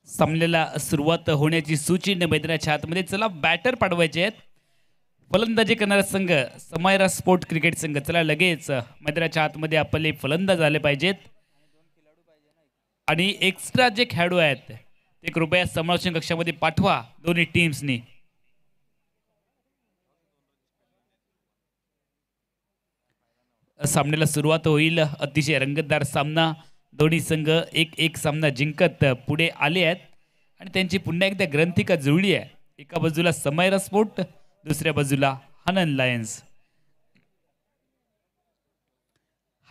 सामन्याला सुरुवात होण्याची सूचीने मैदानाच्या आतमध्ये चला बॅटर पाठवायचे आहेत. फलंदाजी करणारा संघ समायरा स्पोर्ट क्रिकेट संघ. चला लगेच मैदानाच्या आतमध्ये आपले फलंदाज आले पाहिजेत आणि एक्स्ट्रा जे खेळाडू आहेत ते कृपया समालोचन कक्षामध्ये पाठवा दोन्ही टीम्सनी. सामन्याला सुरुवात होईल. अतिशय रंगतदार सामना. दोन्ही संघ एक सामना जिंकत पुढे आले आहेत आणि त्यांची पुन्हा एकदा ग्रंथिका जुळली आहे. एका बाजूला समायरा स्पोर्ट, दुसऱ्या बाजूला हनन लायन्स.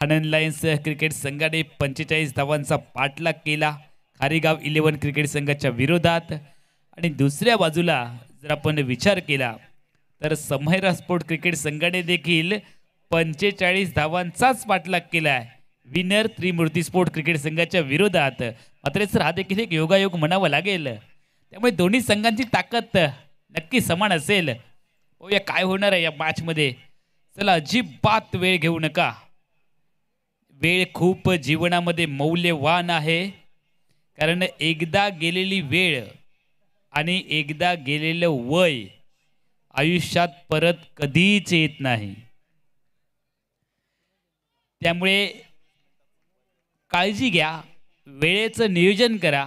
हनन लायन्स क्रिकेट संघाने 45 धावांचा पाठलाग केला खारेगाव 11 क्रिकेट संघाच्या विरोधात. आणि दुसऱ्या बाजूला जर आपण विचार केला तर समायरा स्पोर्ट क्रिकेट संघाने देखील 45 धावांचाच पाठलाग केला आहे विनर त्रिमूर्ती स्पोर्ट क्रिकेट संघाच्या विरोधात. मात्र सर हा देखील एक योगायोग म्हणावा लागेल. त्यामुळे दोन्ही संघांची ताकद नक्की समान असेल. या काय होणार आहे या मॅचमध्ये. चला अजिबात वेळ घेऊ नका. वेळ खूप जीवनामध्ये मौल्यवान आहे. कारण एकदा गेलेली वेळ आणि एकदा गेलेलं वय आयुष्यात परत कधीच येत नाही. त्यामुळे काळजी घ्या, वेळेचं नियोजन करा.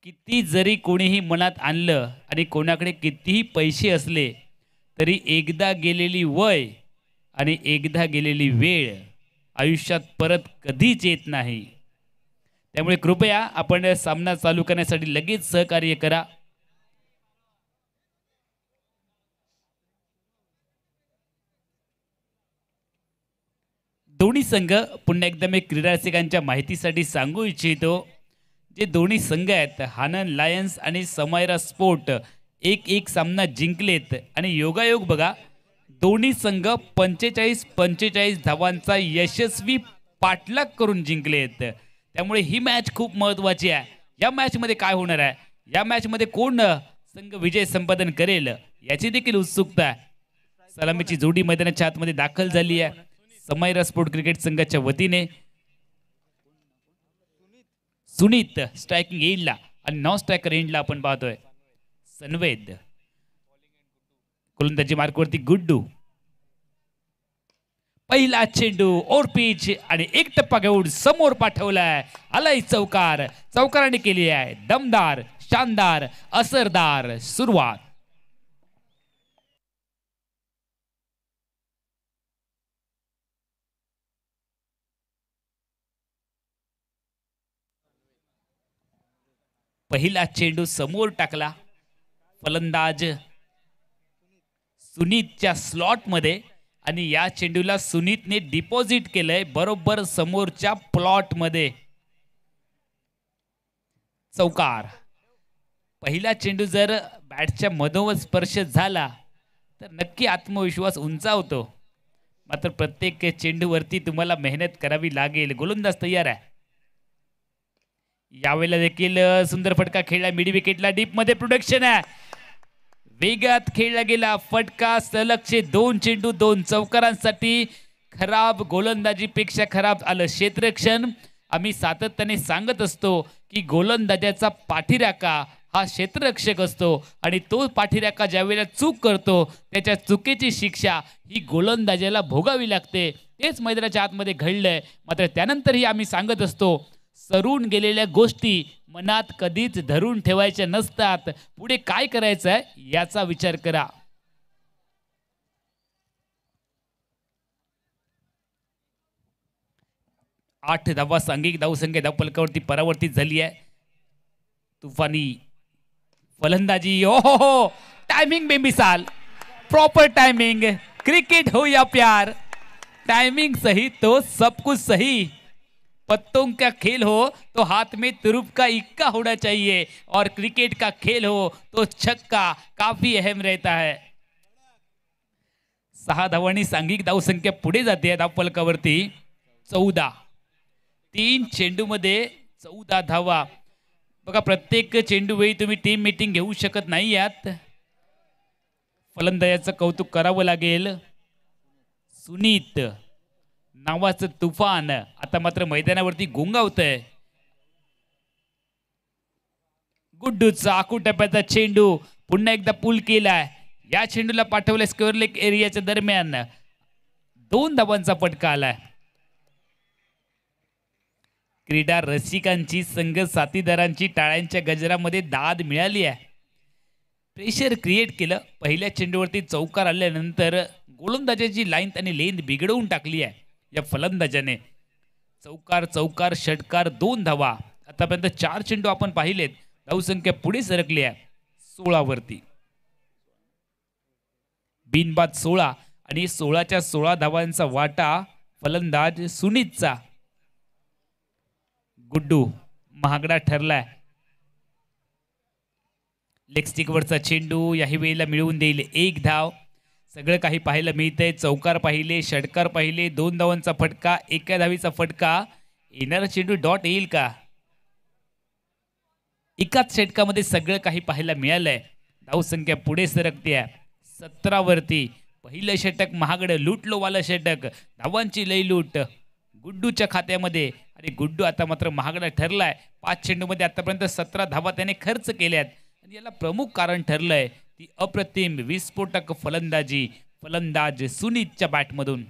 किती जरी कोणीही मनात आणलं आणि कोणाकडे कितीही पैसे असले तरी एकदा गेलेली वय आणि एकदा गेलेली वेळ आयुष्यात परत कधीच येत नाही. त्यामुळे कृपया आपण सामना चालू करण्यासाठी लगेच सहकार्य करा. दोन्ही संघ पुन्हा एकदा मी क्रीडा रसिकांच्या माहितीसाठी सांगू इच्छितो. जे दोन्ही संघ आहेत हनन लायन्स आणि समायरा स्पोर्ट एक सामना जिंकलेत आणि योगायोग बघा दोन्ही संघ 45 धावांचा यशस्वी पाठलाग करून जिंकलेत. त्यामुळे ही मॅच खूप महत्त्वाची आहे. या मॅचमध्ये काय होणार आहे, या मॅचमध्ये कोण संघ विजय संपादन करेल याची देखील उत्सुकता आहे. सलामीची जोडी मैदानाच्या आतमध्ये दाखल झाली आहे. समायरा स्पोर्ट क्रिकेट संघाच्या वतीने सुनीत स्ट्रायकिंग एंडला आणि नॉन स्ट्रायकर एंडला आपण पाहतोय सनवेद. गोलंदाजी मार्कवरती गुड्डू. पहिला चेंडू ओर पिच आणि एक टप्पा घेऊन समोर पाठवलाय. आलाय चौकार. चौकाराने केली आहे दमदार, शानदार, असरदार सुरुवात. पहिला चेंडू समोर टाकला फलंदाज सुनीतच्या स्लॉट मध्ये आणि या चेंडूला सुनीतने डिपॉझिट केलंय बरोबर समोरच्या प्लॉट मध्ये. चौकार. पहिला चेंडू जर बॅटच्या मधोमध स्पर्श झाला तर नक्की आत्मविश्वास उंचावतो. मात्र प्रत्येक चेंडूवरती तुम्हाला मेहनत करावी लागेल. गोलंदाज तयार आहे. यावेळेला देखील सुंदर फटका खेळला मिड विकेटला. डीप मध्ये प्रोडक्शन आहे. वेगात खेळला गेला फटका. सलगचे 2 चेंडू 2 चौकारांसाठी. खराब गोलंदाजीपेक्षा खराब आलं क्षेत्ररक्षण. आम्ही सातत्याने सांगत असतो की गोलंदाजाचा पाठीराखा हा क्षेत्ररक्षक असतो आणि तो पाठीराखा ज्यावेळेला चूक करतो त्याच्या चुकीची शिक्षा ही गोलंदाजाला भोगावी लागते. तेच मैदानाच्या आतमध्ये घडलंय. मात्र त्यानंतरही आम्ही सांगत असतो सरून गेलेल्या गोष्टी मनात कधीच धरून ठेवायच्या नसतात. पुढे काय करायचं आहे याचा विचार करा. आठ धावा सांघिक धावसंख्या धावफलकावरती परावर्तित झाली आहे. तुफानी फलंदाजी. ओहो टायमिंग बेमिसाल. Proper timing. क्रिकेट हो या प्यार. टाइमिंग सही तो सब कुछ सही. पत्तों का खेल हो तो हाथ में तुरुप का इक्का होना चाहिए और क्रिकेट का खेल हो तो छक्का काफी अहम रहता है. 6 धावांनी सांघिक धावसंख्या पुढे जाते धावफलकावरती. 14. 3 चेंडूमध्ये 14 धावा. बघा प्रत्येक चेंडू वेळी तुम्ही टीम मीटिंग घेऊ शकत नाही आहात. फलंदाजाचं कौतुक करावं लागेल. सुनीत नावाचं तुफान आता मात्र मैदानावरती गुंगावतंय. गुड्डूचा आकुटप्याचा चेंडू पुन्हा एकदा पूल केलाय. या चेंडूला पाठवलं स्क्वेअर लेग एरियाच्या दरम्यान 2 धावांचा फटका आलाय. क्रीडा रसिकांची संघ साथीदारांची टाळ्यांच्या गजरामध्ये दाद मिळाली आहे. प्रेशर क्रिएट केलं. पहिल्या चेंडूवरती चौकार आल्यानंतर गोलंदाजाची लाईन आणि लेंथ बिघडवून टाकली आहे या फलंदाजाने. चौकार चौकार षटकार 2 धावा. आतापर्यंत 4 चेंडू आपण पाहिलेत. धावसंख्या पुढे सरकली आहे 16 वरती. बिनबाद 16 आणि 16च्या 16 धावांचा वाटा फलंदाज सुनीतचा. गुड्डू महागडा ठरलाय. लेग स्टिकवरचा चेंडू याही वेळेला मिळवून देईल 1 धाव. सगळं काही पाहायला मिळतंय. चौकार पाहिले, षटकार पाहिले, 2 धावांचा फटका, 1 धावीचा फटका. येणारा चेंडू डॉट येईल का? एकाच षटकामध्ये सगळं काही पाहायला मिळालंय. धावसंख्या पुढे सरकते आहे 17 वरती. पहिलं षटक महागडं लूटलोवालं षटक. धावांची लई लूट गुड्डूच्या खात्यामध्ये आणि गुड्डू आता मात्र महागडा ठरलाय. 5 चेंडूमध्ये आतापर्यंत 17 धावा त्याने खर्च केल्यात आणि याला प्रमुख कारण ठरलंय ती अप्रतिम विस्फोटक फलंदाजी फलंदाज सुनीतच्या बॅटमधून.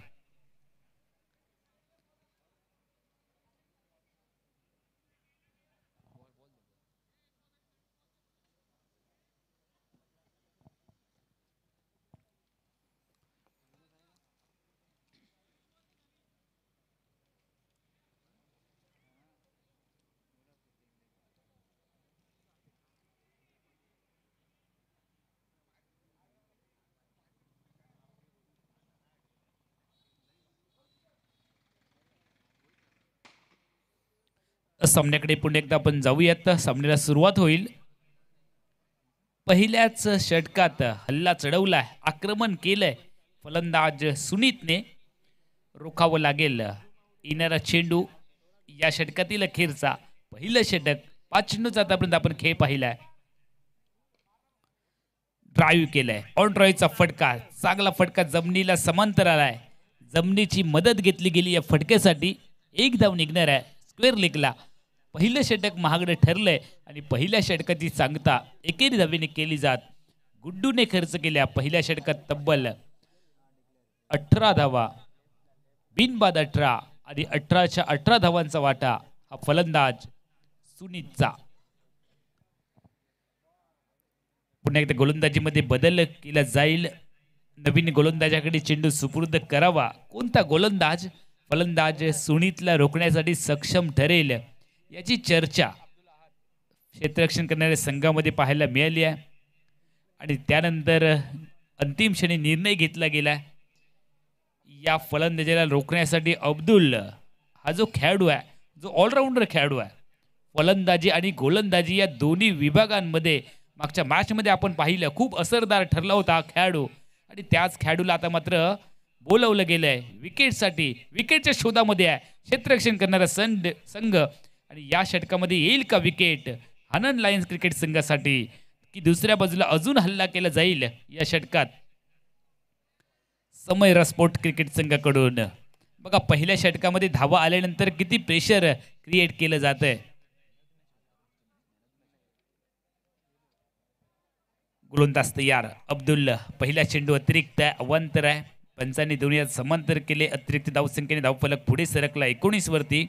सामन्याकडे पुन्हा एकदा आपण जाऊयात. सामन्याला सुरुवात होईल. पहिल्याच षटकात हल्ला चढवलाय, आक्रमण केलंय फलंदाज सुनीतने. रोखावं लागेल येणारा चेंडू. या षटकातील अखेरचा पहिलं षटक. 5 चेंडूचा आतापर्यंत आपण खेळ पाहिलाय. ड्राईव्ह केलाय. ऑन ड्राईव्हचा फटका, चांगला फटका जमिनीला समांतर आलाय. जमिनीची मदत घेतली गेली या फटक्यासाठी. 1 धाव निघणार आहे स्क्वेअर लेगला. पहिलं षटक महागडं ठरलंय आणि पहिल्या षटकाची सांगता एकेरी धावेने केली जात. गुड्डूने खर्च केल्या पहिल्या षटकात तब्बल 18 धावा. बिनबाद 18 आणि 18च्या 18 धावांचा वाटा हा फलंदाज सुनीतचा. पुन्हा एकदा गोलंदाजीमध्ये बदल केला जाईल. नवीन गोलंदाजाकडे चेंडू सुपूर्द करावा. कोणता गोलंदाज फलंदाज सुनीतला रोखण्यासाठी सक्षम ठरेल याची चर्चा क्षेत्ररक्षण करणाऱ्या संघामध्ये पाहायला मिळाली आहे. आणि त्यानंतर अंतिम क्षणी निर्णय घेतला गेला. या फलंदाजाला रोखण्यासाठी अब्दुल हा जो खेळाडू आहे, जो ऑलराऊंडर खेळाडू आहे, फलंदाजी आणि गोलंदाजी या दोन्ही विभागांमध्ये मागच्या मॅचमध्ये आपण पाहिलं खूप असरदार ठरला होता हा खेळाडू. आणि त्याच खेळाडूला आता मात्र बोलवलं गेलंय विकेटसाठी. विकेटच्या शोधामध्ये आहे क्षेत्ररक्षण करणारा संघ. आणि या षटकामध्ये येईल का विकेट आनंद लायन्स क्रिकेट संघासाठी, की दुसऱ्या बाजूला अजून हल्ला केला जाईल या षटकात समय रासपोर्ट क्रिकेट संघाकडून. बघा पहिल्या षटकामध्ये धावा आल्यानंतर किती प्रेशर क्रिएट केलं जातंय. गोलंदाज तयार. अब्दुल पहिला चेंडू अतिरिक्त अवांतर आहे. पंचांनी दोन्ही समांतर केले. अतिरिक्त धावसंख्येने धावफलक पुढे सरकला 19 वरती.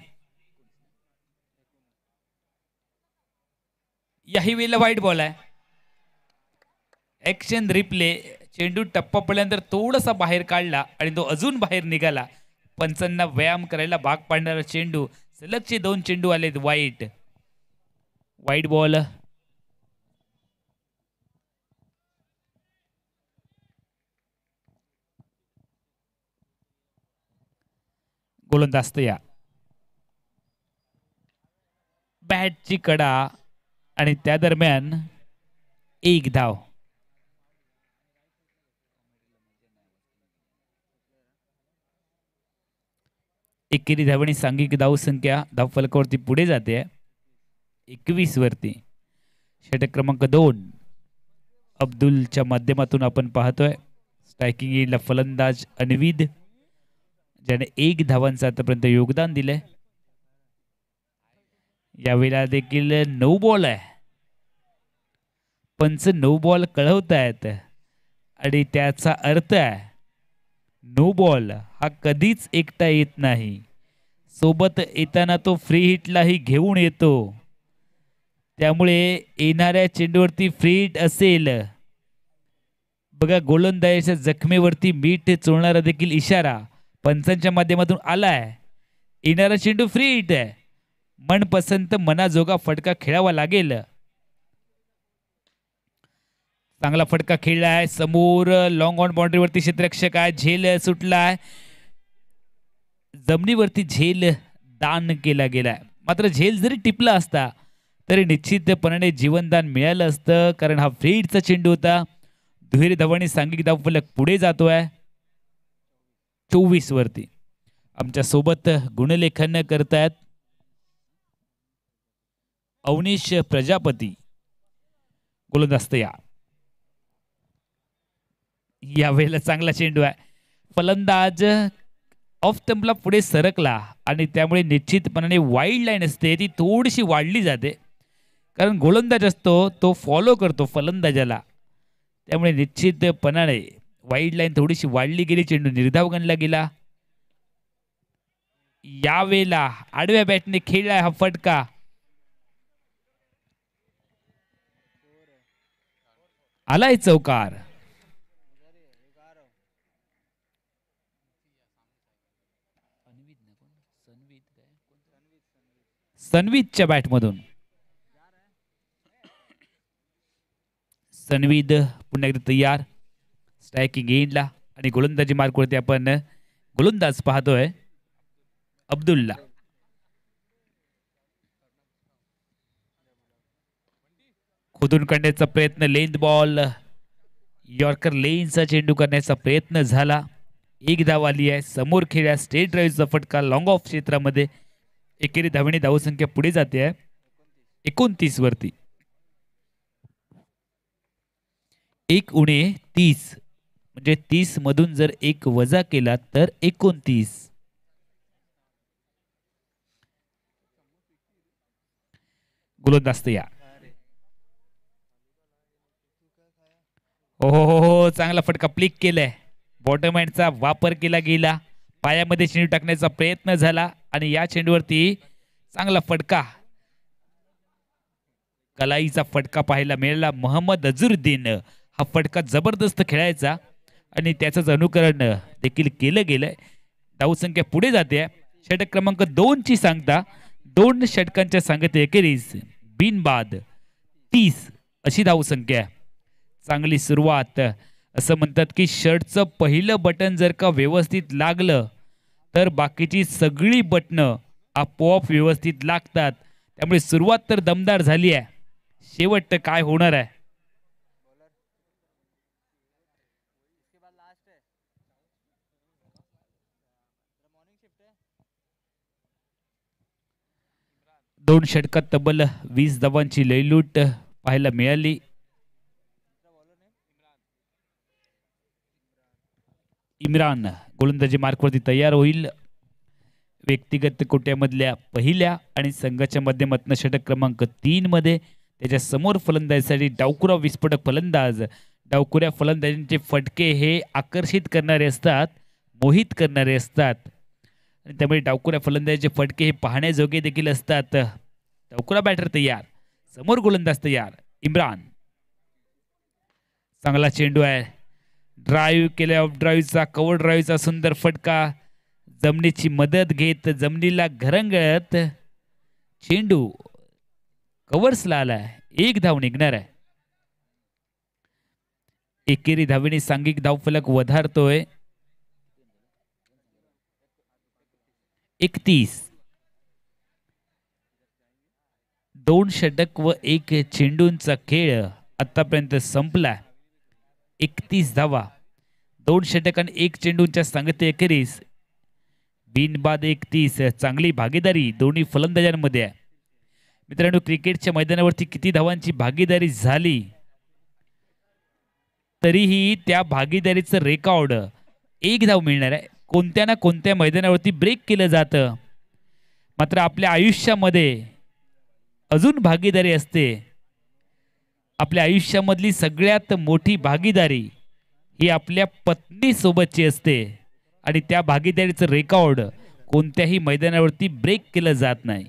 याही वेळेला वाईट बॉल आहे. Action replay. चेंडू टप्पा पडल्यानंतर थोडासा बाहेर काढला आणि तो अजून बाहेर निघाला. पंचांना व्यायाम करायला भाग पाडणारा चेंडू. सलगचे 2 चेंडू आलेत वाईट. वाईट बॉल. गोलंदाज तयार. बॅटची कडा आणि त्या दरम्यान 1 धाव. एकेरी धावणी सांघिक धावसंख्या धावफलकावरती पुढे जाते 21 वरती. षटक क्रमांक 2 अब्दुलच्या माध्यमातून आपण पाहतोय. स्ट्रायकिंग एंडला फलंदाज अनविद ज्याने 1 धावांचं आतापर्यंत योगदान दिलंय. यावेळेला देखील 9 बॉल आहे. पंच नो बॉल कळवतायत आणि त्याचा अर्थ आहे नो बॉल हा कधीच एकटा येत नाही, सोबत येताना तो फ्री हिटलाही घेऊन येतो. त्यामुळे येणाऱ्या चेंडूवरती फ्री हिट असेल. बघा गोलंदाजाच्या जखमेवरती मीठ चोळणारा देखील इशारा पंचांच्या माध्यमातून आलाय. येणारा चेंडू फ्री हिट आहे, मनपसंत मनाजोगा फटका खेळावा लागेल. चांगला फटका खेळलाय समोर लॉंग ऑन बाउंड्रीवरती क्षेत्ररक्षक आहे, झेल सुटलाय, जमिनीवरती झेल दान केला गेलाय. मात्र झेल जरी टिपला असता तरी निश्चितपणाने जीवनदान मिळालं असतं, कारण हा फ्री हिटचा चेंडू होता. दुहेरी धावांनी सांघिक धावफलक पुढे जातोय 24 वरती. आमच्या सोबत गुणलेखन करतायत अवनीश प्रजापती, गोलंदाज तयार. यावेळेला चांगला चेंडू आहे, फलंदाज ऑफ स्टंपला पुढे सरकला आणि त्यामुळे निश्चितपणाने वाईड लाईन असते ती थोडीशी वाढली जाते, कारण गोलंदाज असतो तो फॉलो करतो फलंदाजाला. त्यामुळे निश्चितपणाने वाईड लाईन थोडीशी वाढली गेली, चेंडू निर्धाव गणला गेला. यावेळेला आडव्या बॅटने खेळलाय हा फटका, आलाय चौकार. सनवीदच्या बॅटमधून सनवीद पुन्हा एकदा तयार स्ट्रायकिंग एंडला आणि गोलंदाजी मार्कवरती आपण गोलंदाज पाहतोय अब्दुल्ला. खोदून काढण्याचा प्रयत्न, लेंथ बॉल, यॉर्कर लेनचा चेंडू करण्याचा प्रयत्न झाला. एक धाव आली आहे. समोर खेळ्या स्टेट ड्राईव्हचा फटका लॉंग ऑफ क्षेत्रामध्ये. एकेरी धावेने धावसंख्या पुढे जाते आहे 29 वरती. 1 उणे 30 म्हणजे 30 मधून जर 1 वजा केला तर 29. गोलंदाज तयार. हो, चांगला फटका प्लिक केलाय. बॉटम हँडचा वापर केला गेला, पायामध्ये चेंडू टाकण्याचा प्रयत्न झाला आणि या चेंडूवरती चांगला फटका, कलाईचा फटका पाहायला मिळाला. मोहम्मद अझरुद्दीन हा फटका जबरदस्त खेळायचा आणि त्याचंच अनुकरण देखील केलं गेलंय. धावसंख्या पुढे जाते. षटक क्रमांक 2 ची सांगता 2 षटकांच्या सांगते एकेरीस बिनबाद 30 अशी धावसंख्या. चांगली सुरुवात. असं म्हणतात की शर्टचं पहिलं बटन जर का व्यवस्थित लागलं तर बाकीची सगळी बटणं आपोआप व्यवस्थित लागतात. त्यामुळे सुरुवात तर दमदार झाली आहे, शेवट काय होणार आहे. दोन षटकात तब्बल 20 धावांची लयलूट पाहायला मिळाली. इम्रान गोलंदाजी मार्कवरती तयार होईल. व्यक्तिगत कोट्यामधल्या पहिल्या आणि संघाच्या माध्यमातून षटक क्रमांक 3 मध्ये त्याच्या समोर फलंदाजीसाठी डावकुरा विस्फोटक फलंदाज. डावकुऱ्या फलंदाजींचे फटके हे आकर्षित करणारे असतात, मोहित करणारे असतात आणि त्यामुळे डावकुऱ्या फलंदाजीचे फटके हे पाहण्याजोगे देखील असतात. डावकुरा बॅटर तयार, समोर गोलंदाज तयार. इम्रान, चांगला चेंडू आहे. ड्राईव्ह केल्या, ऑफ ड्राईव्हचा, कव्हर ड्राईव्हचा सुंदर फटका. जमिनीची मदत घेत जमिनीला घरंगळत चेंडू कव्हर्सला आलाय. 1 धाव निघणार आहे. एकेरी धावेने सांघिक धावफलक वधारतोय 31. 2 षटक व 1 चेंडूंचा खेळ आतापर्यंत संपला. 31 धावा, 2 षटक आणि 1 चेंडूंच्या सांगते एकेरीस बिनबाद 31. चांगली भागीदारी दोन्ही फलंदाजांमध्ये आहे. मित्रांनो, क्रिकेटच्या मैदानावरती किती धावांची भागीदारी झाली तरीही त्या भागीदारीचं रेकॉर्ड 1 धाव मिळणार आहे. कोणत्या ना कोणत्या मैदानावरती ब्रेक केलं जातं, मात्र आपल्या आयुष्यामध्ये अजून भागीदारी असते आपल्या आयुष्यामधली सगळ्यात मोठी भागीदारी ही आपल्या पत्नीसोबतची असते आणि त्या भागीदारीचं रेकॉर्ड कोणत्याही मैदानावरती ब्रेक केलं जात नाही.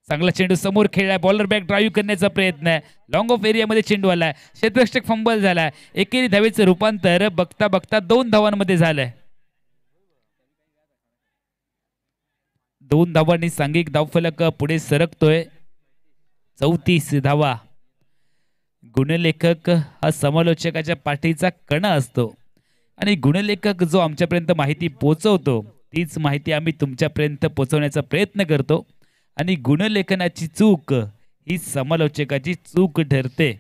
चांगला चेंडू समोर खेळलाय, बॉलर बॅक ड्राईव्ह करण्याचा प्रयत्न आहे, लॉंग ऑफ एरियामध्ये चेंडू आलाय, क्षेत्ररक्षक फंबल झालाय, एकेरी धावेचं रूपांतर बघता बघता 2 धावांमध्ये झालंय. 2 धावांनी सांघिक धावफलक पुढे सरकतोय. 34 धावा. गुणलेखक हा समालोचकाच्या पाठीचा कणा असतो आणि गुणलेखक जो आमच्यापर्यंत माहिती पोहोचवतो तीच माहिती आम्ही तुमच्यापर्यंत पोहोचवण्याचा प्रयत्न करतो आणि गुणलेखनाची चूक ही समालोचकाची चूक ठरते.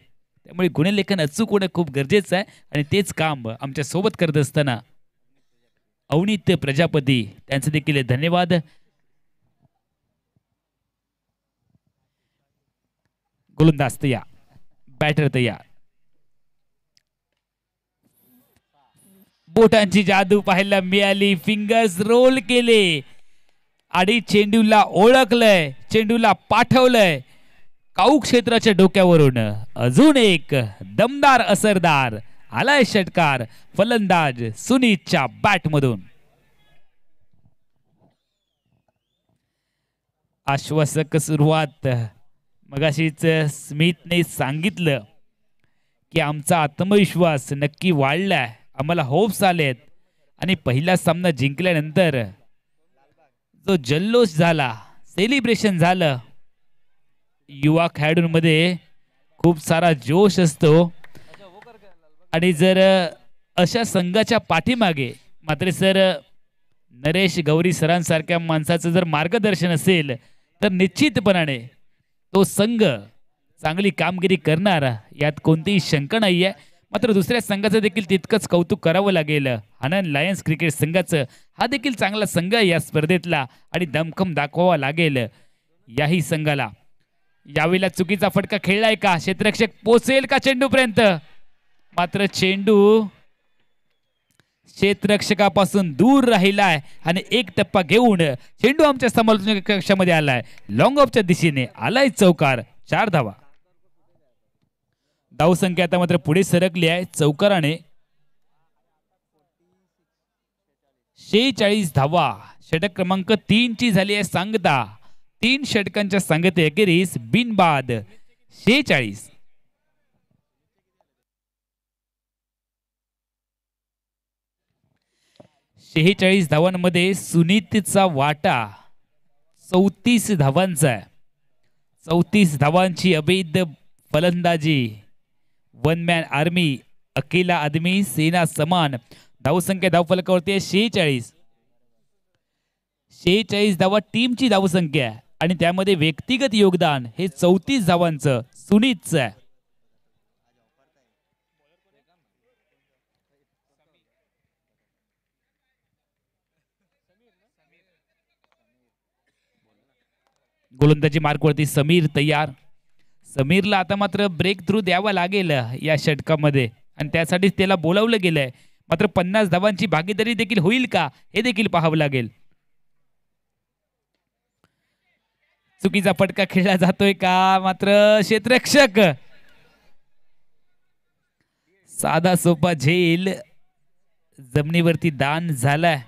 त्यामुळे गुणलेखन अचूक होणं खूप गरजेचं आहे आणि तेच काम आमच्या सोबत करत असताना अवनीत प्रजापती त्यांचे देखील धन्यवाद. गोलंदाज तयार, बॅटर तयार. बोटांची जादू पाहायला मिळाली, फिंगर्स रोल केले आणि चेंडूला ओळखलंय, चेंडूला पाठवलंय काऊ क्षेत्राच्या डोक्यावरून. अजून एक दमदार असरदार आलाय षटकार फलंदाज सुनीतच्या बॅट मधून. आश्वासक सुरुवात. मगाशीच स्मिथने सांगितलं की आमचा आत्मविश्वास नक्की वाढलाय, आम्हाला होप्स आलेत आणि पहिला सामना जिंकल्यानंतर जो जल्लोष झाला, सेलिब्रेशन झालं, युवा खेळाडूंमध्ये खूप सारा जोश असतो आणि जर अशा संघाच्या पाठीमागे मात्र सर नरेश गौरी सरांसारख्या माणसाचं जर मार्गदर्शन असेल तर निश्चितपणाने तो संघ चांगली कामगिरी करणार यात कोणतीही शंका नाहीये. मात्र दुसऱ्या संघाचं देखील तितकंच कौतुक करावं लागेल. हनन लायन्स क्रिकेट संघाचं हा देखील चांगला संघ आहे या स्पर्धेतला आणि दमखम दाखवावा लागेल याही संघाला. यावेळेला चुकीचा फटका खेळलाय का, क्षेत्ररक्षक पोचेल का चेंडूपर्यंत, मात्र चेंडू क्षेत्ररक्षकापासून दूर राहिलाय आणि एक टप्पा घेऊन चेंडू आमच्या समालोचन कक्षामध्ये आलाय, लॉंग ऑफच्या दिशेने आलाय चौकार. 4 धावा. धावसंख्या आता मात्र पुढे सरकली आहे चौकाराने. 46 धावा. षटक क्रमांक 3 ची झाली आहे सांगता. 3 षटकांच्या सांगते अखेरीस बिनबाद 46. 46 धावांमध्ये सुनीतचा वाटा 34 धावांचा आहे. 34 धावांची अभेद फलंदाजी. वन मॅन आर्मी, अकेला आदमी सेना समान. धावसंख्या धावफलकावरती आहे 46. 46 धावा टीमची धावसंख्या आणि त्यामध्ये व्यक्तिगत योगदान हे 34 धावांचं सुनीतचं आहे. गोलंदाजी मार्कवरती समीर तयार. समीरला आता मात्र ब्रेक थ्रू द्यावा लागेल या षटकामध्ये आणि त्यासाठी त्याला बोलावलं गेलंय. मात्र 50 धावांची भागीदारी देखील होईल का हे देखील पाहावं लागेल. चुकीचा फटका खेळला जातोय का, मात्र क्षेत्ररक्षक साधा सोपा झेल जमिनीवरती दान झालाय.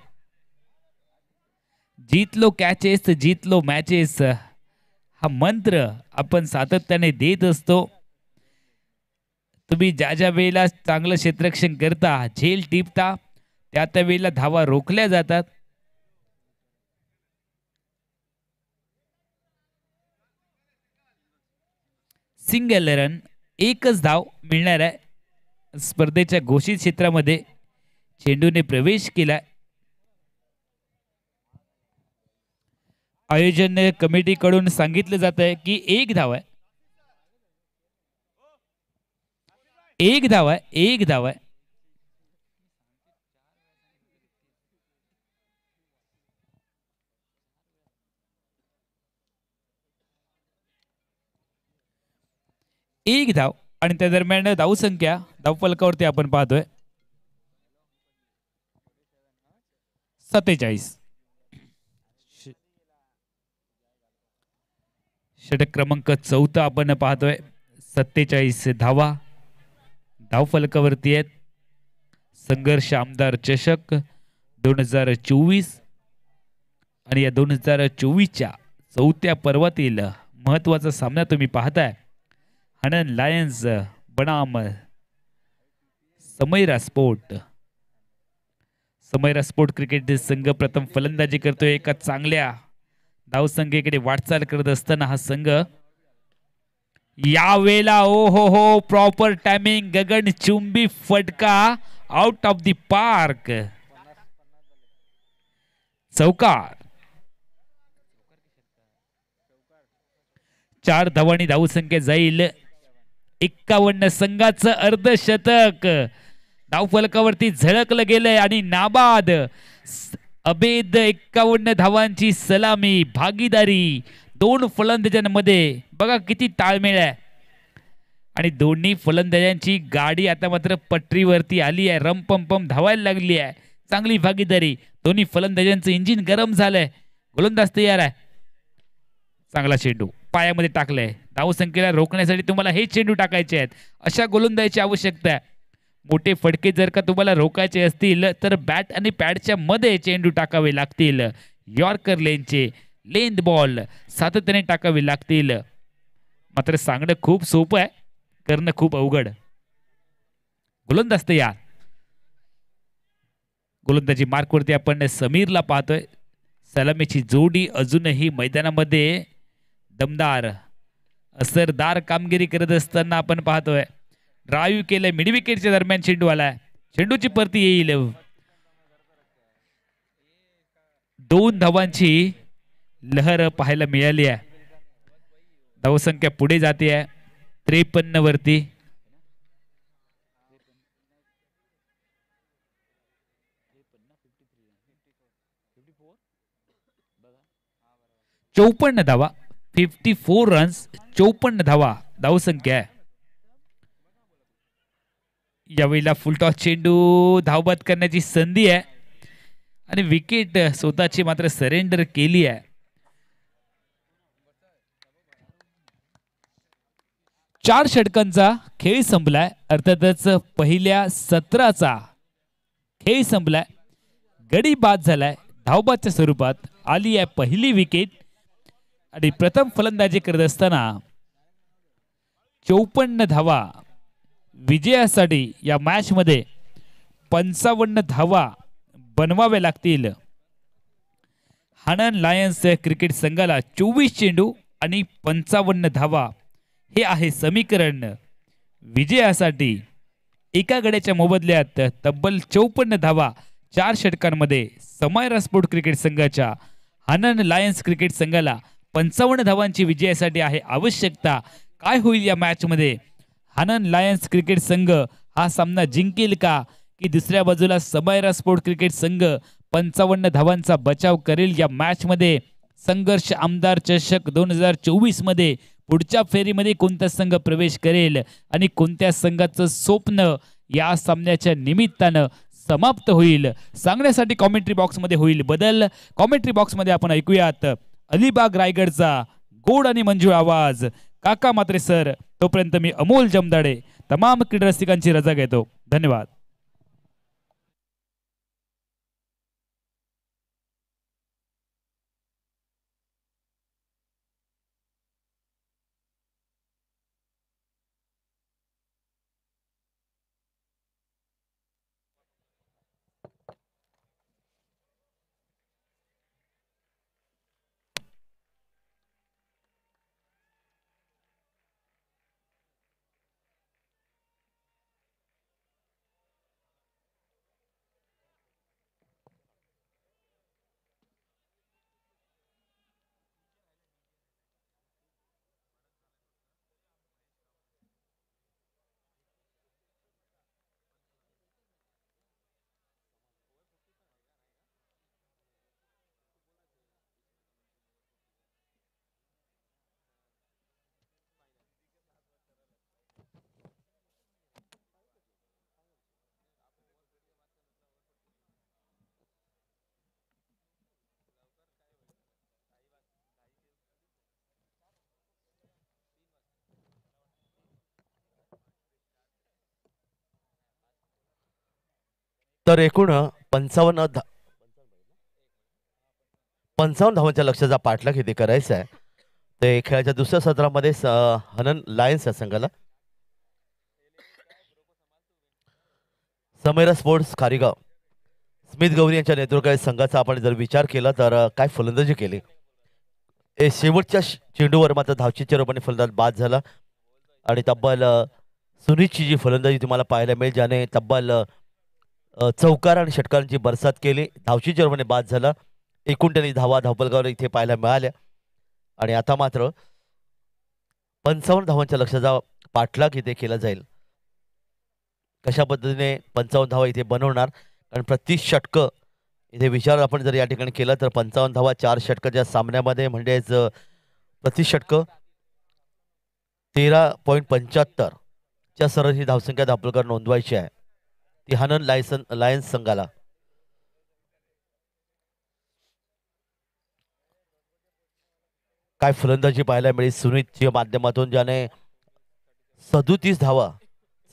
जीतलो कॅचेस जीतलो मॅचेस हा मंत्र आपण सातत्याने देत असतो. तुम्ही ज्या ज्या वेळेला चांगलं क्षेत्ररक्षण करता, झेल टिपता, त्या त्या वेळेला धावा रोखल्या जातात. सिंगल रन, एकच धाव मिळणार आहे. स्पर्धेच्या घोषित क्षेत्रामध्ये चेंडूने प्रवेश केलाय. आयोजन कमिटीकडून सांगितलं जात आहे की 1 धाव आहे. 1 धाव आहे. 1 धाव आहे. एक धाव आणि त्या दरम्यान धावसंख्या धावफलकावरती आपण पाहतोय 47. षटक क्रमांक 4 आपण पाहतोय. 47 धावा धावफलकावरती आहेत. संघर्ष आमदार चषक 2024 आणि या 2024च्या चौथ्या पर्वातील महत्वाचा सामना तुम्ही पाहताय. हनन लायन्स बनाम समैरा स्पोर्ट. समैरा स्पोर्ट क्रिकेट संघ प्रथम फलंदाजी करतोय. एका चांगल्या धावसंख्येकडे वाटचाल करत असताना हा संघ यावेळेला ओ हो प्रॉपर टायमिंग, गगनचुंबी फटका आउट ऑफ द पार्क, चौकार. 4 धावांनी धावसंख्या जाईल. 51 संघाचं अर्धशतक धावफलकावरती झळकलं गेलंय आणि नाबाद अभेद 51 धावांची सलामी भागीदारी 2 फलंदाजांमध्ये. बघा किती ताळमेळ आहे आणि दोन्ही फलंदाजांची गाडी आता मात्र पटरीवरती आली आहे. रमपंपम धावायला लागली आहे. चांगली भागीदारी. दोन्ही फलंदाजांचं इंजिन गरम झालंय. गोलंदाज तयार आहे. चांगला चेंडू पायामध्ये टाकलाय. धावसंख्येला रोखण्यासाठी तुम्हाला हे चेंडू टाकायचे आहेत. अशा गोलंदाजाची आवश्यकता आहे. मोठे फटके जर का तुम्हाला रोखायचे असतील तर बॅट आणि पॅडच्या मध्ये चेंडू टाकावे लागतील. यॉर्कर लेनचे लेंथ बॉल सातत्याने टाकावे लागतील. मात्र सांगणं खूप सोपं आहे, करणं खूप अवघड. गोलंदाज तयार. गोलंदाजी मार्कवरती आपण समीरला पाहतोय. सलामीची जोडी अजूनही मैदानामध्ये दमदार असरदार कामगिरी करत असताना आपण पाहतोय. ड्राईव्ह केलंय. मिड विकेटच्या दरम्यान चेंडू आलाय. चेंडूची परती येईल. 2 धावांची लहर पाहायला मिळाली आहे. धावसंख्या पुढे जाते आहे 53 वरती. चौपन्न धावा 54 रन्स 54 धावा धावसंख्या आहे. यावेळेला फुलटॉस चेंडू धावबाद करण्याची संधी आहे आणि विकेट स्वतःची मात्र सरेंडर केली आहे. 4 षटकांचा खेळ संपलाय. अर्थातच पहिल्या सत्राचा खेळ संपलाय. गडी बाद झालाय. धावबादच्या स्वरूपात आली आहे पहिली विकेट आणि प्रथम फलंदाजी करत असताना 54 धावा विजयासाठी या मॅच मध्ये 55 धावा बनवाव्या लागतील. हनन लायन्स क्रिकेट संघाला 24 चेंडू आणि 55 धावा हे आहे समीकरण. विजयासाठी एका गड्याच्या मोबदल्यात तब्बल 54 धावा 4 षटकांमध्ये समैरा स्पोर्ट क्रिकेट संघाच्या हनन लायन्स क्रिकेट संघाला 55 धावांची विजयासाठी आहे आवश्यकता. काय होईल या मॅच मध्ये? हनन लायन्स क्रिकेट संघ हा सामना जिंकेल का, की दुसऱ्या बाजूला समैरा स्पोर्ट क्रिकेट संघ 55 धावांचा बचाव करेल? या मॅच मध्ये संघर्ष आमदार चषक 2024 मध्ये पुढच्या फेरीमध्ये कोणता संघ प्रवेश करेल आणि कोणत्या संघाचं स्वप्न या सामन्याच्या निमित्तानं समाप्त होईल सांगण्यासाठी कॉमेंट्री बॉक्स मध्ये होईल बदल. कॉमेंट्री बॉक्स मध्ये आपण ऐकूयात अलिबाग रायगडचा गोड आणि मंजूळ आवाज काका मात्रे सर. तोपर्यंत मी अमोल जमदाडे तमाम क्रीडा रसिकांची रजा घेतो. धन्यवाद. तर एकूण 55 धावांच्या लक्ष्याचा पाठलाग इथे करायचा आहे. ते खेळाच्या दुसऱ्या सत्रामध्ये हनन लायन्स या संघाला समेरा स्पोर्ट्स खारीगाव स्मित गौरी यांच्या नेतृत्वाखाली संघाचा आपण जर विचार केला तर काय फलंदाजी केली. शेवटच्या चेंडूवर मात्र धावचीच्या रूपाने फलंदाज बाद झाला आणि तब्बल सुनीतची जी फलंदाजी तुम्हाला पाहायला मिळेल ज्याने तब्बल चौकार आणि षटकारांची बरसात केली. धावचीच्या रूपाने बाद झाला. एकूण त्यांनी धावा धावपलगावर इथे पाहायला मिळाल्या आणि आता मात्र 55 धावांच्या लक्ष्याचा पाठलाग इथे केला जाईल. कशा पद्धतीने 55 धावा इथे बनवणार कारण प्रति षटक इथे विचार आपण जर या ठिकाणी केला तर 55 धावा 4 षटकाच्या सामन्यामध्ये म्हणजेच प्रति षटक 13.75 च्या सरळ ही धावसंख्या धावपलकर नोंदवायची आहे ती हनन लायन्स संघाला. काय फलंदाजी पाहायला मिळेल सुनीतच्या माध्यमातून ज्याने 37 धावा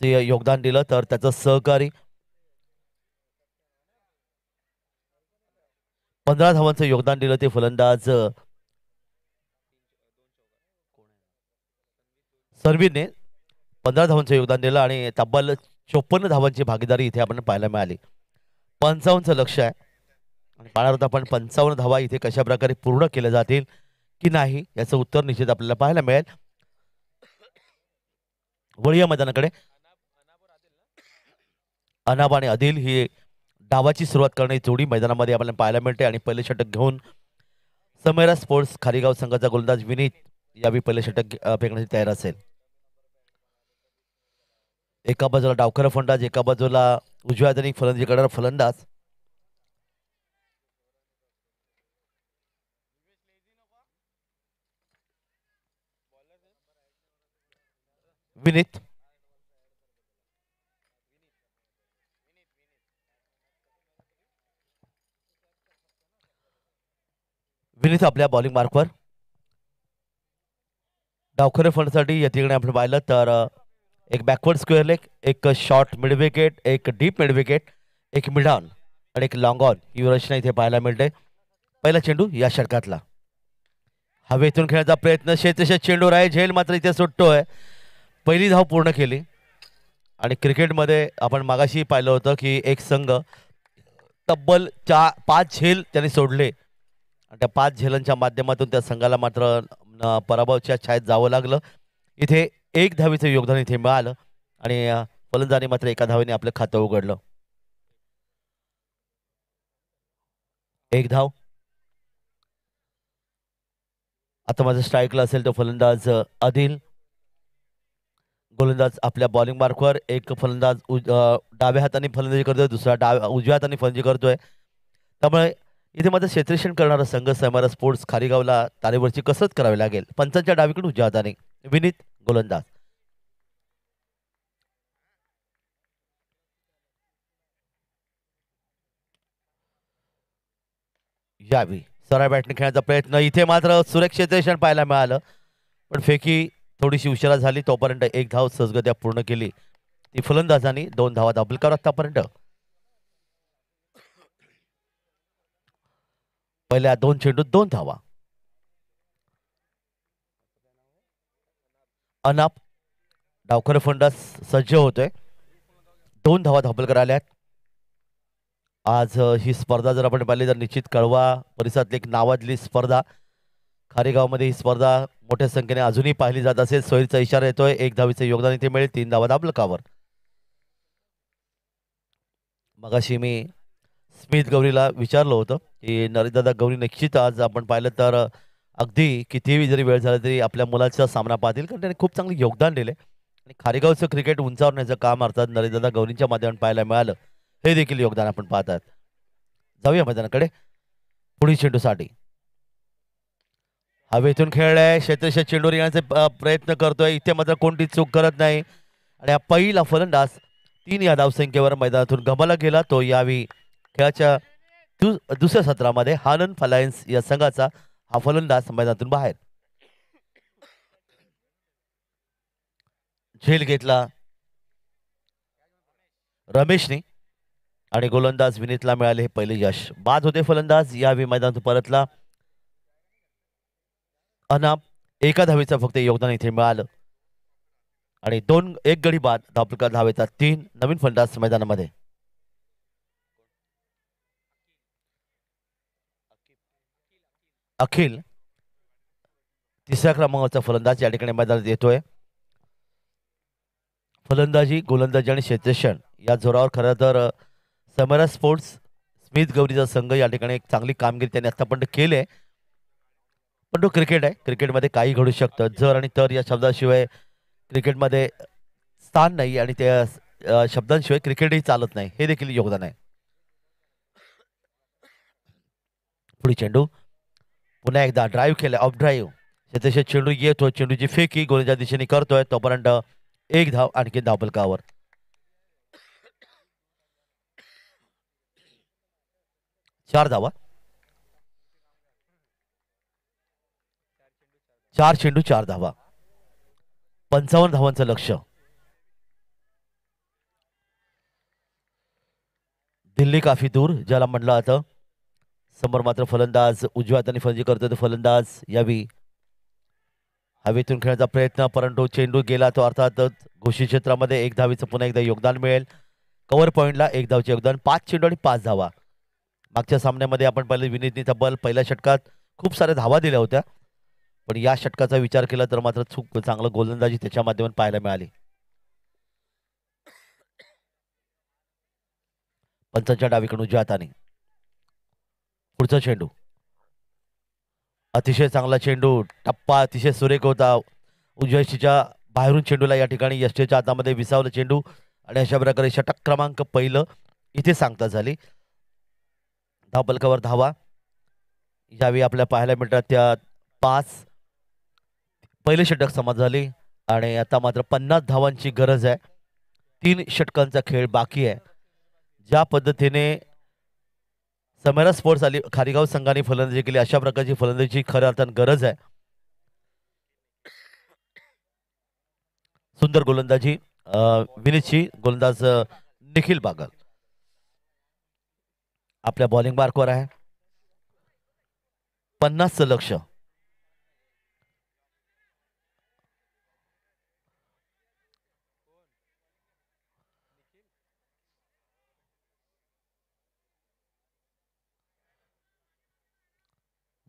योगदान दिलं तर त्याचं सहकारी 15 धावांचं योगदान दिलं ते फलंदाज सर्वीने 15 धावांचं योगदान दिलं आणि तब्बल 54 धावांची भागीदारी इथे आपण पाहायला मिळाली. 55चं लक्ष आहे आणि पाहणार आपण 55 धावा इथे कशा प्रकारे पूर्ण केल्या जातील की नाही याचं उत्तर निश्चित आपल्याला पाहायला मिळेल. वळीया मैदानाकडे अनाब आणि आदिल ही डावाची सुरुवात करणारी जोडी मैदानामध्ये आपल्याला पाहायला मिळते आणि पहिले षटक घेऊन समेरा स्पोर्ट्स खारीगाव संघाचा गोलंदाज विनीत यावेळी पहिले षटक फेकण्याची तयार असेल. एका बाजूला डावखरा फलंदाज एका बाजूला उजव्या हाताने फलंदाजी करणारा फलंदाज विनीत आपल्या बॉलिंग मार्कवर डावखरे फलंदाजीसाठी या ठिकाणी आपण पाहिलं तर एक बॅकवर्ड स्क्वेअर लेग एक शॉर्ट मिड विकेट एक डीप मिड विकेट एक मिड ऑन आणि एक लॉंग ऑन ही रचना इथे पाहायला मिळते. पहिला चेंडू या षटकातला हवेतून खेळण्याचा प्रयत्न शेतशेत चेंडूवर आहे झेल मात्र इथे सुटतोय. पहिली धाव पूर्ण केली आणि क्रिकेटमध्ये आपण मागाशी पाहिलं होतं की एक संघ तब्बल 5 झेल त्यांनी सोडले आणि त्या 5 झेलांच्या माध्यमातून त्या संघाला मात्र पराभवाच्या छायेत जावं लागलं. इथे एक धावेचं योगदान इथे मिळालं आणि फलंदाजाने मात्र एका धावेने आपलं खातं उघडलं. एक धाव आता माझं स्ट्राईकला असेल तो फलंदाज आदिल गोलंदाज आपल्या बॉलिंग मार्कवर एक फलंदाज डाव्या हाताने फलंदाजी करतोय दुसरा उजव्या हाताने फलंदाजी करतोय. त्यामुळे इथे मात्र क्षेत्ररक्षण करणारा संघ समेरा स्पोर्ट्स खारीगावला तारेवरची कसरत करावी लागेल. पंचांच्या डावीकडून उजव्या हाताने विनीत गोलंदाज यावी सरळ बॅटने खेळण्याचा प्रयत्न इथे मात्र सुरक्षित पाहायला मिळालं पण फेकी थोडीशी उशिरा झाली तोपर्यंत एक धाव सहजगत्या पूर्ण केली ती फलंदाजांनी 2 धावा दाबलकर आतापर्यंत. पहिल्या 2 चेंडूत 2 धावा. अनाप डावखर फलंदाज सज्ज होतोय 2 धावा धाबलकर आल्यात. आज ही स्पर्धा जर आपण पाहिली तर निश्चित कळवा परिसरातली एक नावाजली स्पर्धा खारेगावमध्ये ही स्पर्धा मोठ्या संख्येने अजूनही पाहिली जात असेल. सोयीचा इशारा येतोय एक धावीचे योगदान इथे मिळेल 3 धावा दाबलकावर. मगाशी मी स्मित गौरीला विचारलं होतं की नरेशदादा गौरी निश्चित आज आपण पाहिलं तर अगदी कितीही जरी वेळ झाला तरी आपल्या मुलाचा सामना पाहतील कारण त्यांनी खूप चांगले योगदान दिले आणि खारेगावचं क्रिकेट उंचावण्याचं काम अर्थात नरेशदादा गौरींच्या माध्यमातून पाहायला मिळालं. हे देखील योगदान आपण पाहतात. जाऊया मैदानाकडे पुढील चेंडूसाठी हवेतून खेळलाय क्षेत्रक्षेत्र चेंडूवर येण्याचा प्रयत्न करतोय इथे मात्र कोणती चूक करत नाही आणि हा पहिला फलंदाज 3 या धावसंख्येवर मैदानातून गमाला गेला. तो यावेळी खेळाच्या दुसऱ्या सत्रामध्ये हनन लायन्स या संघाचा हा फलंदाज मैदानातून बाहेर. झेल घेतला रमेशने आणि गोलंदाज विनीतला मिळाले हे पहिले यश. बाद होते फलंदाज यावेळी मैदानात परतला. अनाप एका धावेचं फक्त योगदान इथे मिळालं आणि एक गडी बाद धावपलका धावेचा 3. नवीन फलंदाज मैदानामध्ये अखिल तिसऱ्या क्रमांकाचा फलंदाज या ठिकाणी मैदानात येतोय. फलंदाजी गोलंदाजी आणि क्षेत्ररक्षण या जोरावर खरं तर समरा स्पोर्ट्स स्मिथ गौरीचा संघ या ठिकाणी एक चांगली कामगिरी त्यांनी आतापर्यंत केली आहे. पण तो क्रिकेट आहे, क्रिकेटमध्ये काही घडू शकतं. जर आणि तर या शब्दाशिवाय क्रिकेटमध्ये स्थान नाही आणि त्या शब्दांशिवाय क्रिकेटही चालत नाही, हे देखील योगदान आहे. पुढे चेंडू पुन्हा एकदा ड्राईव्ह केला, ऑफ ड्राईव्ह तसे चेंडू येतो, चेंडूची फेकी गोलच्या दिशेने करतोय तोपर्यंत एक धाव आणखी धावपलकावर. चार धावा, 4 चेंडू 4 धावा, 55 धावांचं लक्ष. दिल्ली काफी दूर ज्याला म्हटलं जातं. समोर मात्र फलंदाज उजव्या हाताने फलंदाजी करतोय. तो फलंदाज यावी हवेतून खेळण्याचा प्रयत्न, परंतु चेंडू गेला तो अर्थातच घोषित क्षेत्रामध्ये. एक धावीचं पुन्हा एकदा योगदान मिळेल. कव्हर पॉइंटला एक धावचे योगदान. 5 चेंडू आणि 5 धावा. मागच्या सामन्यामध्ये आपण पाहिलं विनीतने तब्बल पहिल्या षटकात खूप साऱ्या धावा दिल्या होत्या, पण या षटकाचा विचार केला तर मात्र खूप चांगलं गोलंदाजी त्याच्या माध्यमातून पाहायला मिळाली. पंचांच्या डावीकडून उजव्या हाताने पुढचा चेंडू, अतिशय चांगला चेंडू, टप्पा अतिशय सुरेख होता. उजव्या यष्टीच्या बाहेरून चेंडूला या ठिकाणी यष्टीच्या हातामध्ये विसावलं चेंडू आणि अशा प्रकारे षटक क्रमांक पहिलं इथे सांगता झाली. धावपलकावर धावा यावेळी आपल्याला पाहायला मिळतात त्या 5. पहिले षटक समाप्त झाले आणि आता मात्र 50 धावांची गरज आहे. 3 षटकांचा खेळ बाकी आहे. ज्या पद्धतीने समरा स्पोर्ट्स आली खारीगाव संघाने फलंदाजी केली अशा प्रकारची फलंदाजीची खऱ्या अर्थाने गरज आहे. सुंदर गोलंदाजी विनीतची. गोलंदाज निखिल बागल आपल्या बॉलिंग मार्कवर आहे. 50चं लक्ष.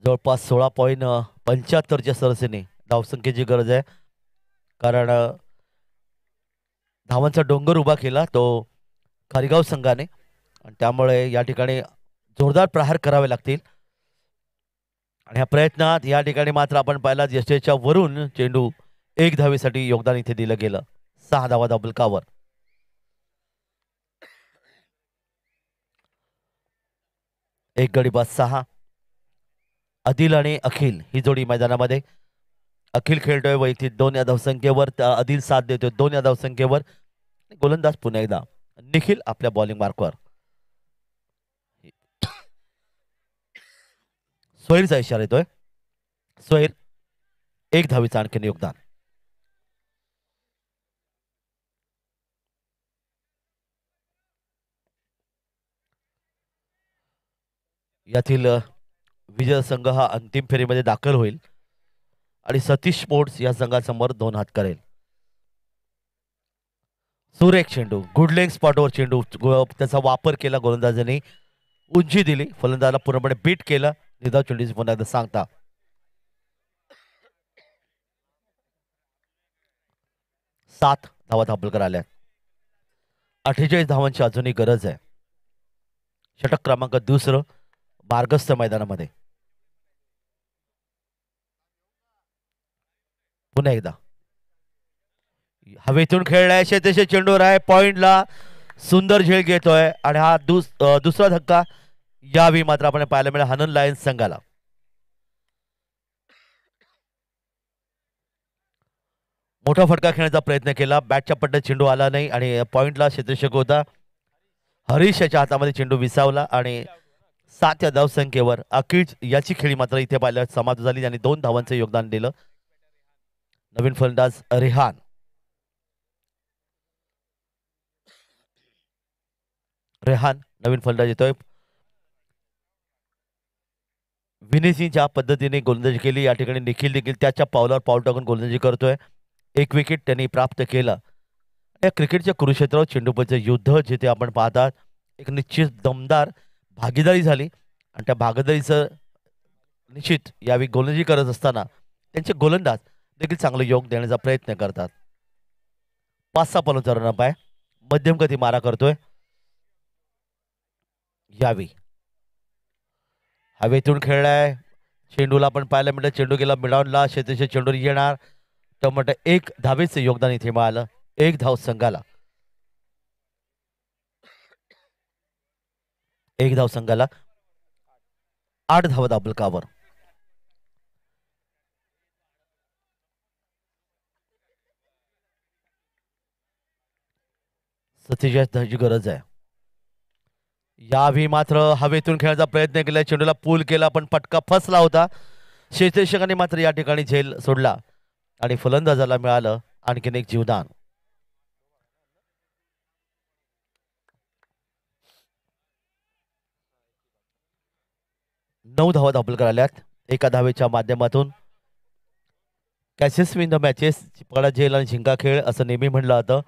जवळपास 16.75च्या सरसेने धावसंख्येची गरज आहे, कारण धावांचा डोंगर उभा केला तो खारीगाव संघाने आणि त्यामुळे या ठिकाणी जोरदार प्रहार करावे लागतील. आणि ह्या प्रयत्नात या ठिकाणी मात्र आपण पाहिला यष्टीच्या वरून चेंडू एक धावेसाठी योगदान इथे दिलं गेलं. 6 धावा धावपलकावर. एक गडी बाद 6. आदिल आणि अखिल ही जोडी मैदानामध्ये. अखिल खेळतोय वैयक्तिक 2 या धावसंख्येवर, आदिल साथ देतोय 2 या धावसंख्येवर. गोलंदाज पुन्हा एकदा निखिल आपल्या बॉलिंग मार्कवर. सोहेलचा इशारा येतोय. सोहेल एक धावीचं आणखीन योगदान. यातील विजय संघ हा अंतिम फेरीमध्ये दाखल होईल आणि सतीश स्पोर्ट्स या संघासमोर 2 हात करेल. सुरेख चेंडू, गुड लेग स्पॉटवर चेंडू, त्याचा वापर केला गोलंदाजांनी, उंची दिली, फलंदाजाला पूर्णपणे बीट केलं. निधाव चेंडूची पुन्हा एकदा सांगता. 7 धावा धापलकर आल्या. 48 धावांची अजूनही गरज आहे. षटक क्रमांक 2 बारगस्त मैदानामध्ये. पुन्हा एकदा हवेतून खेळलाय शेतेशे चेंडूवर आहे, पॉइंटला सुंदर झेल घेतोय आणि हा दुसरा धक्का यावेळी मात्र आपण पाहायला मिळेल हनन लायन्स संघाला. मोठा फटका खेळण्याचा प्रयत्न केला, बॅटच्या पट्ट्यात चेंडू आला नाही आणि पॉइंटला क्षेत्ररक्षक होता हरीश याच्या हातामध्ये चेंडू विसावला आणि 7 या धावसंख्येवर अखिल याची खेळी मात्र इथे पाहिलं समाप्त झाली आणि 2 धावांचं योगदान दिलं. नवीन फलंदाज रेहान. रेहान नवीन फलंदाज येतोय. विनय सिंग ज्या पद्धतीने गोलंदाजी केली या ठिकाणी निखिल देखील त्याच्या पावलावर पाऊल टाकून गोलंदाजी करतोय. एक विकेट त्यांनी प्राप्त केला. या क्रिकेटच्या कुरुक्षेत्रावर चेंडूपळीचं युद्ध जिथे आपण पाहतात एक निश्चित दमदार भागीदारी झाली आणि त्या भागीदारीचं निश्चित यावेळी गोलंदाजी करत असताना त्यांचे गोलंदाज देखील चांगलं योग देण्याचा प्रयत्न करतात. 5-6 पॉलचा रनअप आहे. मध्यम गती मारा करतोय. यावेळी हवेतून खेळलाय. चेंडूला आपण पाहायला मिळतं. चेंडू गेला मिडॉनला. शेतीच्या चेंडूवर येणार टमाटर 1 धावेचं योगदान इथे मिळालं. 1 धाव संघाला. 1 धाव संघाला 8 धावा धाबलकावर. सतीश धाची गरज आहे. यावेळी मात्र हवेतून खेळायचा प्रयत्न केला. चेंडूला पूल केला पण पटका फसला होता. क्षेत्ररक्षकाने मात्र या ठिकाणी झेल सोडला आणि फलंदाजाला मिळालं आणखीन एक जीवदान. 9 धावा धाबलकर आल्यात एका धावेच्या माध्यमातून. कॅसेस विन द मॅचेस पकडा झेल आणि झिंका खेळ असं नेहमी म्हणलं जातं.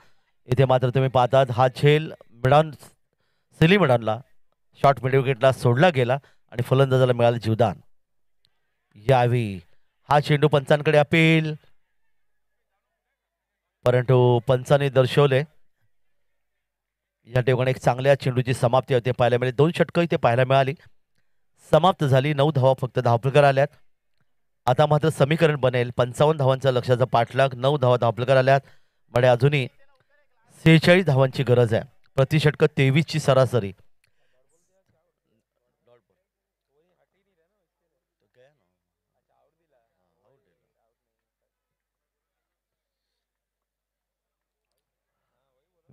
इथे मात्र तुम्ही पाहतात हा झेल मिडॉन सिली मिडॉनला शॉर्ट मिड विकेटला सोडला गेला आणि फलंदाजाला मिळालं जीवदान. यावेळी हा चेंडू पंचांकडे अपील परंतु पंचाने दर्शवले या ठिकाणी एक चांगल्या चेंडूची समाप्ती होते पाहायला मिळाली. 2 षटकं इथे पाहायला मिळाली. समाप्त झाली. 9 धावा फक्त धावपलकर आल्यात. आता मात्र समीकरण बनेल 55 धावांचा लक्ष्याचा पाठलाग. 9 धावा धावपलकर आल्यात म्हणजे अजूनही 46 धावांची गरज आहे. प्रति षटक 23 ची सरासरी.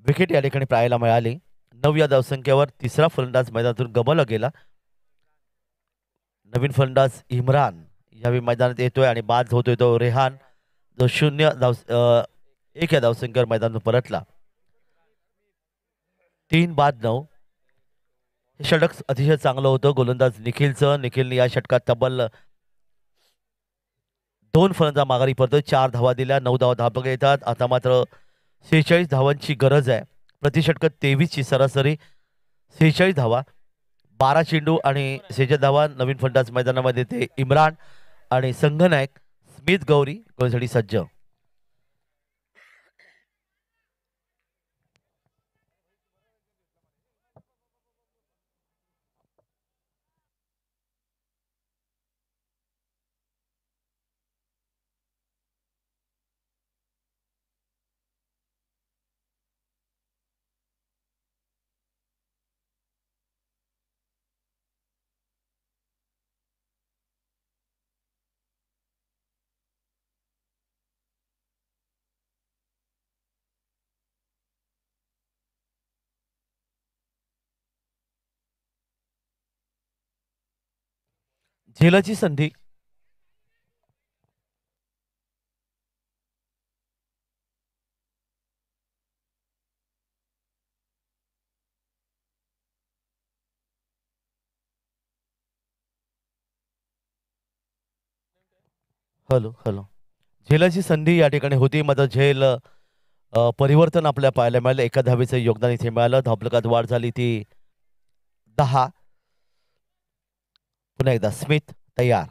विकेट या ठिकाणी पाहायला मिळाली. 9 या धावसंख्येवर तिसरा फलंदाज मैदानातून गमावला गेला. नवीन फलंदाज इम्रान यावेळी मैदानात येतोय आणि बाद होतोय तो रेहान जो 1 या धावसंख्येवर मैदानातून परतला. 3 बाद 9 हे षटक अतिशय चांगलं होतं गोलंदाज निखिलचं. निखिलने या षटकात तब्बल 2 फलंदाज माघारी परतोय. 4 धावा दिल्या. 9 धावा धावपलकर येतात. आता मात्र 46 धावांची गरज आहे. प्रति षटक 23 ची सरासरी. 46 धावा 12 चेंडू आणि 46 धावा. नवीन फलंदाज मैदानामध्ये ते इम्रान आणि संघनायक स्मिथ गौरी गोलसाठी सज्ज. झेलाची संधी. हॅलो हॅलो झेलाची संधी या ठिकाणी होती मात्र झेल परिवर्तन आपल्याला पाहायला मिळालं. एका धावेचं योगदान इथे मिळालं. धावपलकात वाढ झाली ती 10. पुन्हा एकदा स्मिथ तयार.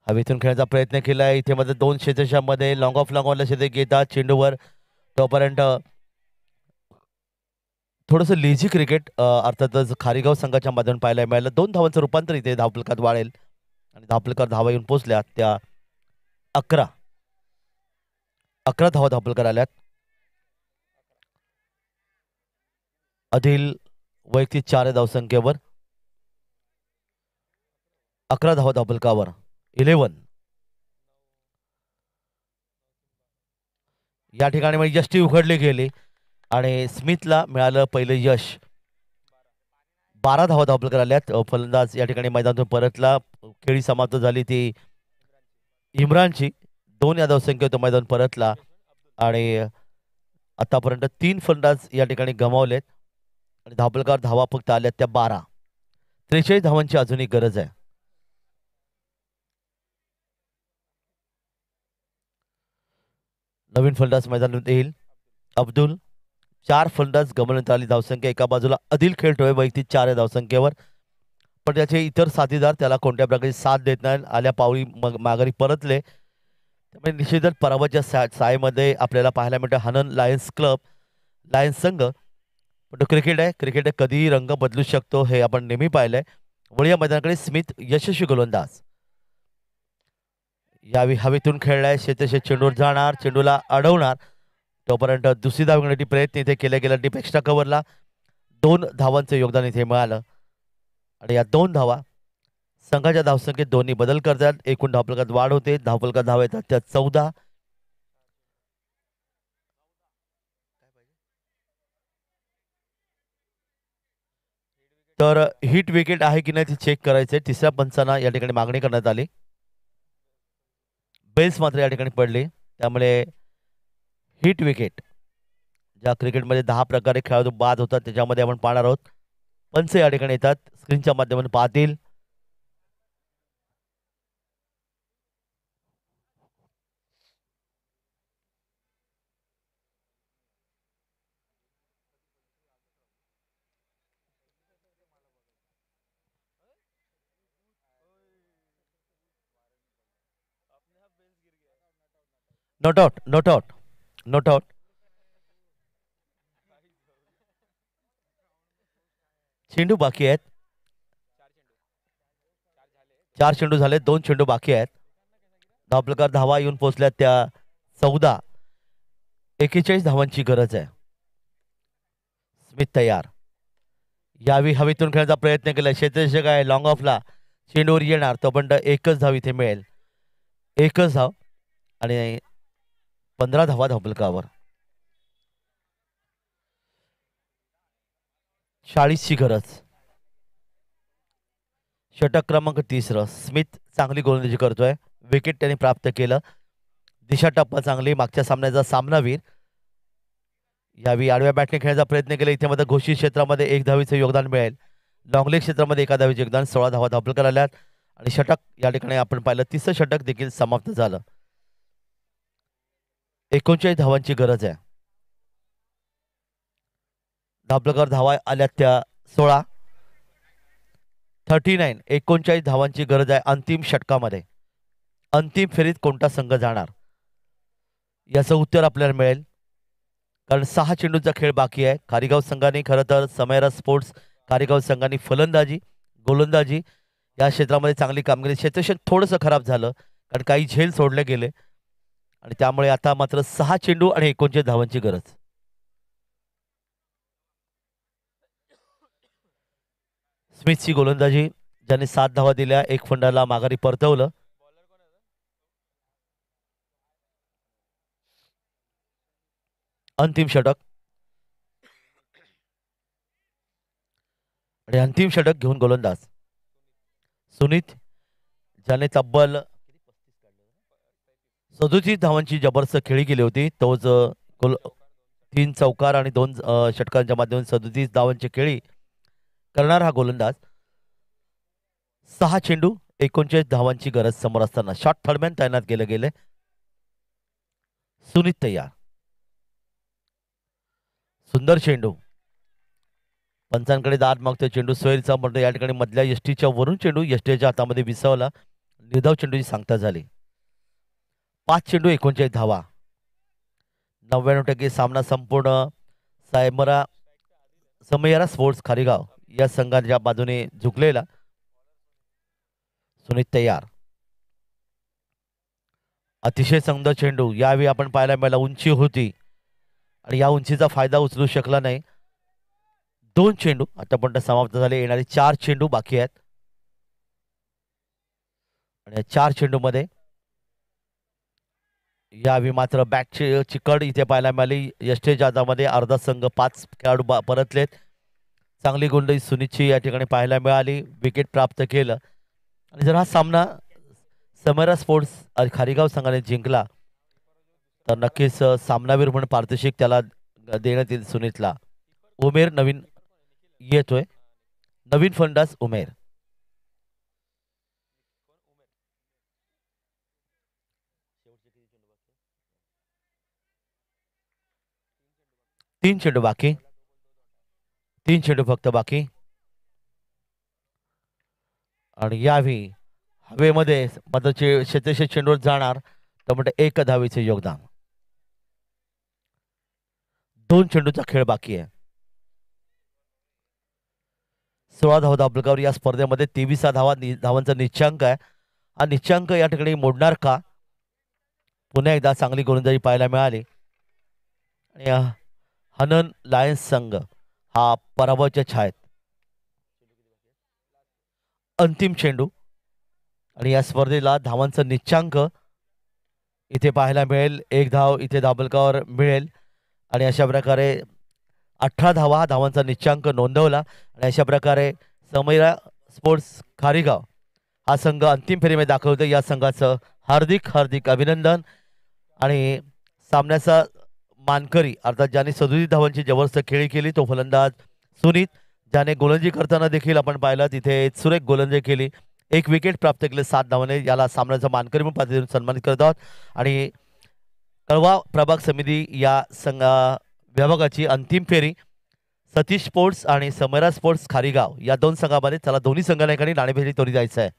हवेतून खेळण्याचा प्रयत्न केलाय. इथे मध्ये 2 क्षेत्रक्षामध्ये लॉंग ऑफ क्षेत्र घेतात चेंडूवर तोपर्यंत थोडंसं लेझी क्रिकेट अर्थातच खारीगाव संघाच्या माध्यमातून पाहायला मिळालं. 2 धावांचं रूपांतर इथे धावपलकात वाढेल आणि धावपलकर धावा येऊन पोहोचल्या त्या 11 धावा धावपलकर आल्यात. अदिल वैयक्तिक 4 धावसंख्येवर 11 धावा धावपलकावर 11. या ठिकाणी म्हणजे यष्टी उघडली गेली आणि स्मिथला मिळालं पहिलं यश. 12 धावा धावपलकर आल्यात. फलंदाज या ठिकाणी मैदानातून परतला. खेळी समाप्त झाली ती इम्रानची. 2 या धावसंख्येत मैदान परतला आणि आतापर्यंत 3 फलंदाज या ठिकाणी गमावलेत आणि धावफलकावर धावा फक्त आल्या त्या 12. 43 धावांची अजूनही गरज आहे. नवीन फलंदाज मैदानात येईल. अब्दुल. 4 फलंदाज गमवण्यात आली. धावसंख्या एका बाजूला अदिल खेळतोय वैयक्तिक 4 धावसंख्येवर, पण त्याचे इतर साथीदार त्याला कोणत्या प्रकारची साथ देत नाही. आल्या पावली माघारी परतले. त्यामुळे निश्चितच पराभवाच्या सायमध्ये आपल्याला पाहायला मिळतं हनन लायन्स संघ. पण तो क्रिकेट आहे. क्रिकेट कधीही रंग बदलू शकतो हे आपण नेहमी पाहिलंय. वळूया मैदानाकडे. स्मिथ यशस्वी गोलंदाज. यावेळी हवेतून खेळलाय. शेतशेत चेंडूवर जाणार, चेंडूला अडवणार. तोपर्यंत दुसरी धाव घेण्यासाठी प्रयत्न इथे केला गेला. डीप एक्स्ट्रा कव्हरला 2 धावांचं योगदान इथे मिळालं आणि या 2 धावा संघाच्या धावसंख्येत दोन्ही बदल करतात. एकूण धावफलकात वाढ होते. धावफलकात धावा येतात त्या 14. तर हिट विकेट आहे की नाही ते चेक करायचे. तिसऱ्या पंचांना या ठिकाणी मागणी करण्यात आली. बेल्स मात्र या ठिकाणी पडली. त्यामुळे हिट विकेट ज्या क्रिकेटमध्ये 10 प्रकारे खेळाडू बाद होतात त्याच्यामध्ये आपण पाहणार आहोत. पंच या ठिकाणी येतात. स्क्रीनच्या माध्यमातून पाहतील. Not out, not out, not out. चेंडू बाकी आहेत. 4 चेंडू झाले. 2 चेंडू बाकी आहेत. धावफलकावर धावा येऊन पोहोचल्या त्या 14. 41 धावांची गरज आहे. स्मिथ तयार. यावेळी हवेतून खेळण्याचा प्रयत्न केला. क्षेत्ररक्षक आहे लॉंग ऑफला. चेंडूवर येणार तो पण एकच धाव इथे मिळेल. एकच धाव आणि 15 धावा धावफलकावर. 40ची गरज. षटक क्रमांक 30. स्मिथ चांगली गोलंदाजी करतोय. विकेट त्याने प्राप्त केलं. दिशा टप्पा चांगली. मागच्या सामन्याचा सामनावीर. यावेळी आडव्या बॅटने खेळण्याचा प्रयत्न केला. इथे मध्ये घोषित क्षेत्रामध्ये 1 धावीचं योगदान मिळेल. लॉंगलेग क्षेत्रामध्ये 1 धावीचे योगदान. 16 धावा धावफलकार आल्यात आणि षटक या ठिकाणी आपण पाहिलं 30 षटक देखील समाप्त झालं. 39 धावांची गरज आहे. धावफलकावर धावा आल्या त्या 16. 39. 39 धावांची गरज आहे अंतिम षटकामध्ये. अंतिम फेरीत कोणता संघ जाणार याचं उत्तर आपल्याला मिळेल, कारण 6 चेंडूचा खेळ बाकी आहे. कारिगाव संघाने खरं तर समेरा स्पोर्ट्स कारिगाव संघाने फलंदाजी गोलंदाजी या क्षेत्रामध्ये चांगली कामगिरी. क्षेत्ररक्षण थोडंसं खराब झालं कारण काही झेल सोडले गेले आणि त्यामुळे आता मात्र 6 चेंडू आणि 39 धावांची गरज. स्मिथची गोलंदाजी ज्याने 7 धावा दिल्या. 1 फंडाला माघारी परतवलं. अंतिम षटक आणि अंतिम षटक घेऊन गोलंदाज सुनीत ज्याने तब्बल 37 धावांची जबरदस्त खेळी केली होती. तोच 3 चौकार आणि 2 षटकांच्या माध्यमातून 37 धावांची खेळी करणार हा गोलंदाज. 6 चेंडू 39 धावांची गरज समोर असताना शॉट थर्डमॅन तैनात केले गेले. सुनीत तयार. सुंदर चेंडू. पंचांकडे दाद मागतो. चेंडू सोयरीचा म्हणतो या ठिकाणी मधल्या यष्टीच्या वरून चेंडू यष्टीच्या हातामध्ये विसवला. निर्धाव चेंडूची सांगता झाली. 5 चेंडू 39 धावा. 99% सामना संपूर्ण समेरा स्पोर्ट्स खारीगाव या संघाच्या बाजूने झुकलेला. सुनीत तयार. अतिशय सुंदर चेंडू. यावेळी आपण पाहायला मिळाला उंची होती आणि या उंचीचा फायदा उचलू शकला नाही. 2 चेंडू आतापर्यंत समाप्त झाले. येणारे 4 चेंडू बाकी आहेत आणि 4 चेंडू मध्ये यावेळी मात्र बॅटची चिकड इथे पाहायला मिळाली. यष्टेच्या हातामध्ये अर्धा संघ 5 खेळाडू परतलेत. चांगली गोलंदाजी सुनीतची या ठिकाणी पाहायला मिळाली. विकेट प्राप्त केलं आणि जर हा सामना समेरा स्पोर्ट्स खारीगाव संघाने जिंकला तर नक्कीच सामनावीर म्हणून पारितोषिक त्याला देण्यात येईल सुनीतला. उमेर नवीन येतोय. नवीन फलंदाज उमेर. तीन चेंडू बाकी. तीन चेंडू फक्त बाकी. आणि यावेळी हवेमध्ये मात्र क्षेत्रक्षेत्र चेंडूवर जाणार तर म्हणजे 1 धावेचे योगदान. 2 चेंडूचा खेळ बाकी आहे. 16 धावा दाबलकावर या स्पर्धेमध्ये 23 धावांचा निश्चयांक आहे. हा निश्चयांक या ठिकाणी मोडणार का? पुन्हा एकदा चांगली गोलंदाजी पाहायला मिळाली आणि हनन लायन्स संघ हा पराभवाच्या छायेत. अंतिम चेंडू आणि या स्पर्धेला धावांचा निश्चयांक इथे पाहायला मिळेल. 1 धाव इथे दाबलकावर मिळेल आणि अशा प्रकारे 18 धावा हा धावांचा निश्चयांक नोंदवला आणि अशा प्रकारे समैरा स्पोर्ट्स खारीगाव हा संघ अंतिम फेरीमध्ये दाखवतो. या संघाचं हार्दिक हार्दिक अभिनंदन. आणि सामन्याचा मानकरी अर्थात ज्याने 37 धावांची जबरदस्त खेळी केली तो फलंदाज सुनीत, ज्याने गोलंदाजी करताना देखील आपण पाहिलं तिथे सुरेख गोलंदाजी केली. 1 विकेट प्राप्त केले 7 धावाने. याला सामन्याचा मानकरी म्हणून पद्धतीने सन्मानित करत आहोत. आणि कळवा प्रभाग समिती या विभागाची अंतिम फेरी सतीश स्पोर्ट्स आणि समैरा स्पोर्ट्स खारीगाव या 2 संघामध्ये. चला दोन्ही संघांना नाणेफेकी तोरी जायचं आहे.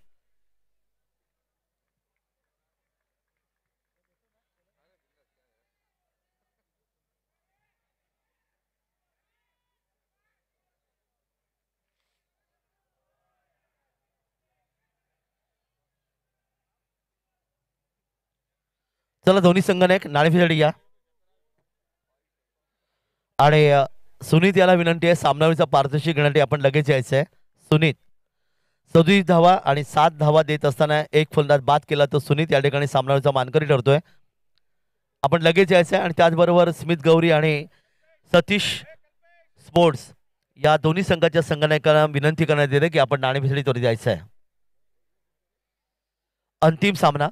चला दोन्ही संघाने नाणेफेकीसाठी या. आणि सुनीत याला विनंती आहे सामनावीरचा पारितोषिक घेण्यासाठी आपण लगेच यायचं आहे. सुनीत 37 धावा आणि 7 धावा देत असताना 1 फलंदाज बाद केला तर सुनीत या ठिकाणी सामनावीरचा मानकरी ठरतोय. आपण लगेच यायचं आहे. आणि त्याचबरोबर स्मित गौरी आणि सतीश स्पोर्ट्स या दोन्ही संघाच्या संघनायकांना विनंती करण्यात येते की आपण नाणेफेकीसाठी तोरी जायचं आहे. अंतिम सामना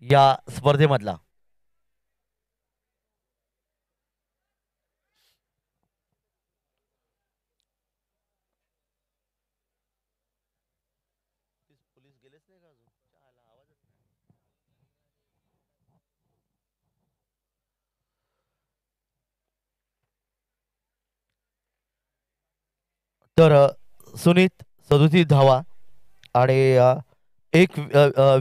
या स्पर्धेमधला. तर सुनीत 37 धावा आणि 1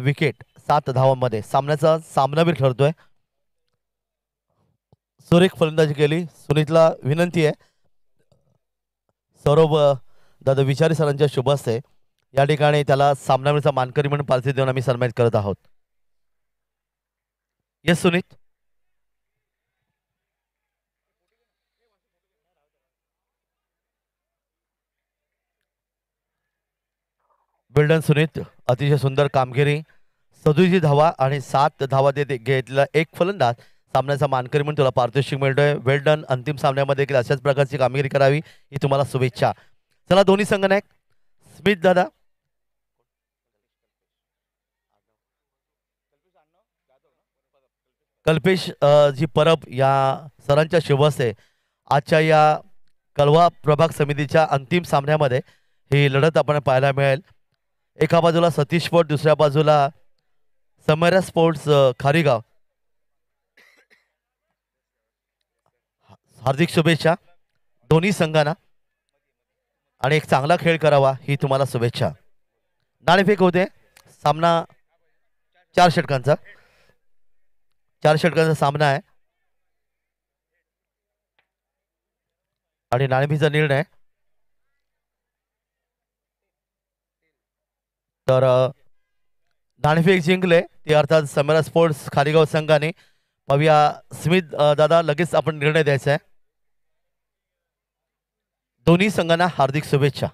विकेट 7 धावांमध्ये सामन्याचा सामनावीर ठरतोय. सुरेख फलंदाजी केली. सुनीतला विनंती आहे सौरभ दादा विचारी सरांच्या शुभ हस्ते या ठिकाणी त्याला सामनावीरचा मानकरी म्हणून पारितोषिक देऊन आम्ही सन्मानित करत आहोत. येस सुनीत. वेल्डन सुनीत, अतिशय सुंदर कामगिरी. 37 धावा आणि 7 धावा देत घेतलेला 1 फलंदाज सामन्याचा मानकरी म्हणून तुला पारितोषिक मिळतोय. वेल्डन. अंतिम सामन्यामध्ये देखील अशाच प्रकारची कामगिरी करावी ही तुम्हाला शुभेच्छा. चला दोन्ही संघनायक स्मित दादा. कल्पेश जी परब या सरांच्या शुभ हस्ते आजच्या या कळवा प्रभाग समितीच्या अंतिम सामन्यामध्ये ही लढत आपण पाहायला मिळेल. एका बाजूला सतीश स्पोर्ट, दुसऱ्या बाजूला समैरा स्पोर्ट्स खारीगाव. हार्दिक शुभेच्छा दोन्ही संघांना आणि एक चांगला खेळ करावा ही तुम्हाला शुभेच्छा. नाणेफेक होते. सामना 4 षटकांचा सामना आहे आणि नाणेफेकीचा निर्णय तर नाणेफेक जिंकले ते अर्थात समैरा स्पोर्ट्स खारीगाव संघाने. पाहूया स्मित दादा लगेच आपण निर्णय द्यायचा आहे. दोन्ही संघांना हार्दिक शुभेच्छा.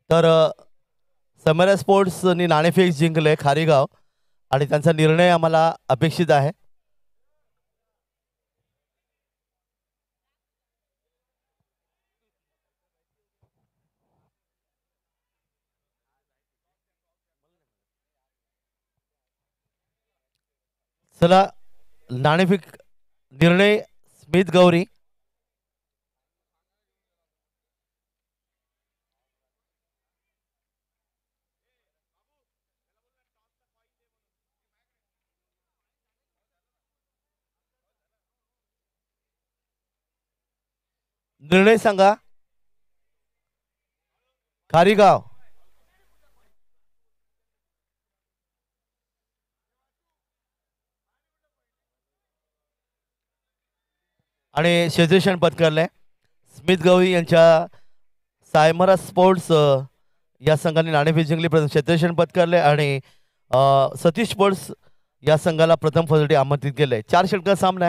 तर समैरा स्पोर्ट्सनी नाणेफेक जिंकले खारीगाव आणि त्यांचा निर्णय आम्हाला अपेक्षित आहे. चला नाणेफेक निर्णय स्मित गौरी. निर्णय सांगा. खारीगाव. आणि क्षेत्ररक्षण पत्करले स्मित गौरी यांच्या सायमरा स्पोर्ट्स या संघाने नाणेफेक जिंकली. प्रथम क्षेत्ररक्षण पत्करले आणि सतीश स्पोर्ट्स या संघाला प्रथम फलंदाजी आमंत्रित केले. 4 षटकार सामना.